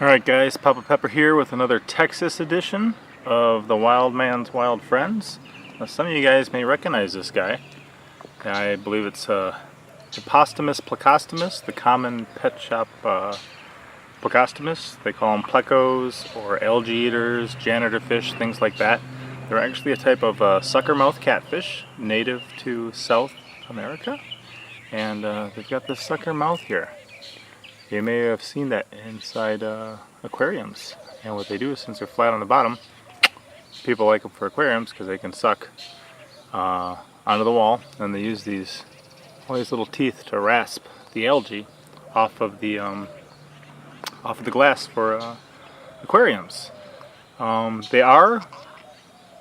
Alright guys, Papa Pepper here with another Texas edition of the Wild Man's Wild Friends. Now, some of you guys may recognize this guy. I believe it's Hypostomus plecostomus, the common pet shop plecostomus. They call them plecos or algae eaters, janitor fish, things like that. They're actually a type of suckermouth catfish, native to South America. And they've got this sucker mouth here. You may have seen that inside aquariums. And what they do is, since they're flat on the bottom, people like them for aquariums because they can suck onto the wall, and they use all these little teeth to rasp the algae off of the glass for aquariums. They are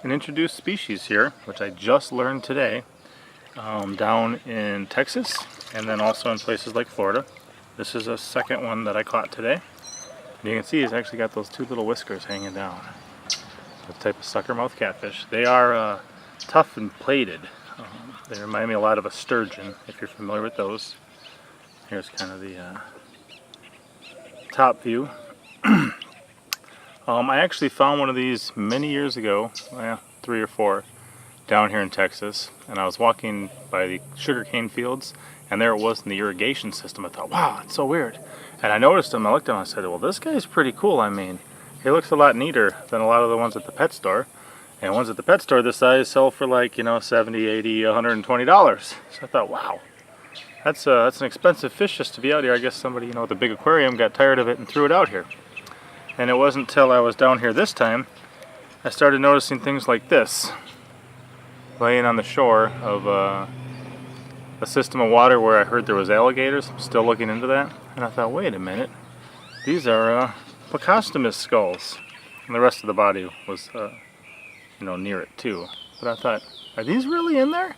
an introduced species here, which I just learned today, down in Texas and then also in places like Florida. This is a second one that I caught today. And you can see he's actually got those two little whiskers hanging down. The type of suckermouth catfish. They are tough and plated. They remind me a lot of a sturgeon, if you're familiar with those. Here's kind of the top view. I actually found one of these many years ago, 3 or 4, down here in Texas, and I was walking by the sugarcane fields, and there it was in the irrigation system. I thought, wow, it's so weird. And I noticed him, I looked at him, and I said, well, this guy's pretty cool. I mean, he looks a lot neater than a lot of the ones at the pet store. And ones at the pet store this size sell for like, $70, $80, $120. So I thought, wow, that's an expensive fish just to be out here. I guess somebody, with a big aquarium got tired of it and threw it out here. And it wasn't until I was down here this time I started noticing things like this laying on the shore of a system of water where I heard there was alligators. I'm still looking into that, and I thought, wait a minute, these are Plecoctomus skulls, and the rest of the body was near it too. But I thought, are these really in there?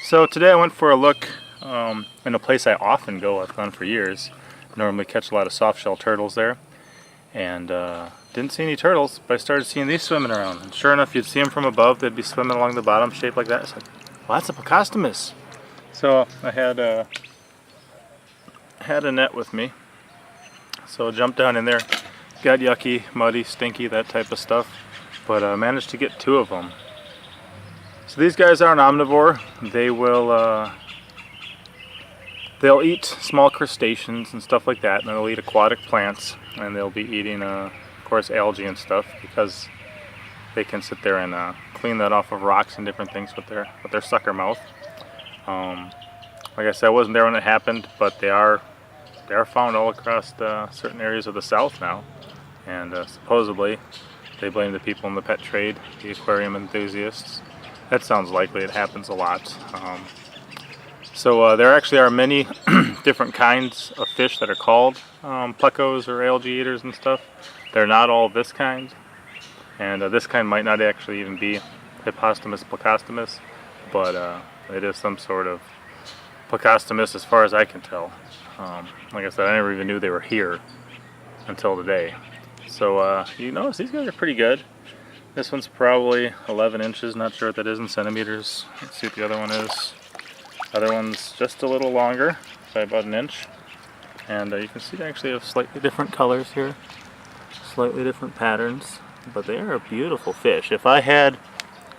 So today I went for a look in a place I often go. I've gone for years. Normally catch a lot of soft shell turtles there, and didn't see any turtles, but I started seeing these swimming around. And sure enough, you'd see them from above. They'd be swimming along the bottom, shaped like that. I said, well, that's a Plecoctomus. So I had a net with me, so I jumped down in there. Got yucky, muddy, stinky, that type of stuff, but I managed to get 2 of them. So these guys are an omnivore. They will they'll eat small crustaceans and stuff like that, and they'll eat aquatic plants, and they'll be eating of course algae and stuff, because they can sit there and clean that off of rocks and different things with their sucker mouth. Like I said, I wasn't there when it happened, but they are found all across certain areas of the South now, and supposedly they blame the people in the pet trade, the aquarium enthusiasts. That sounds likely. It happens a lot. So there actually are many different kinds of fish that are called plecos or algae eaters and stuff. They're not all this kind, and this kind might not actually even be Hypostomus plecostomus, but it is some sort of plecostomus as far as I can tell. Like I said, I never even knew they were here until today. So you notice these guys are pretty good. This one's probably 11 inches, not sure what that is in centimeters. Let's see what the other one is. Other one's just a little longer, by about 1 inch. And you can see they actually have slightly different colors here, slightly different patterns, but they are a beautiful fish. If I had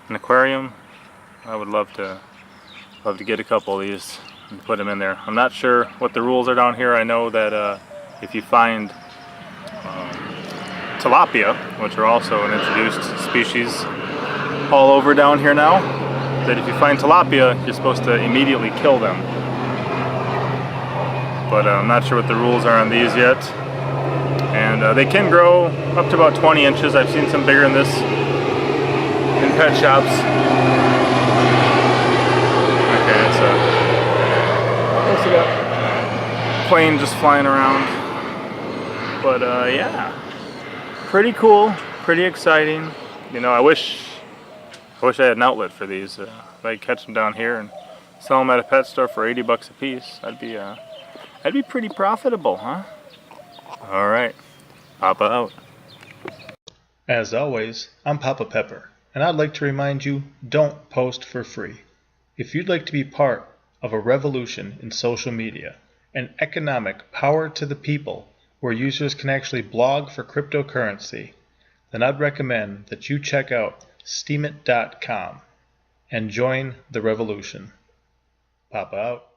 an aquarium, I would love to get a couple of these and put them in there. I'm not sure what the rules are down here. I know that if you find tilapia, which are also an introduced species all over down here now, that if you find tilapia, you're supposed to immediately kill them. But I'm not sure what the rules are on these yet. And they can grow up to about 20 inches. I've seen some bigger than this in pet shops. Okay, it's a plane just flying around. But yeah, pretty cool, pretty exciting. I wish I had an outlet for these. If I could catch them down here and sell them at a pet store for 80 bucks a piece, that'd be pretty profitable, huh? All right, Papa out. As always, I'm Papa Pepper, and I'd like to remind you, don't post for free. If you'd like to be part of a revolution in social media, an economic power to the people, where users can actually blog for cryptocurrency, then I'd recommend that you check out steemit.com and join the revolution. Papa out.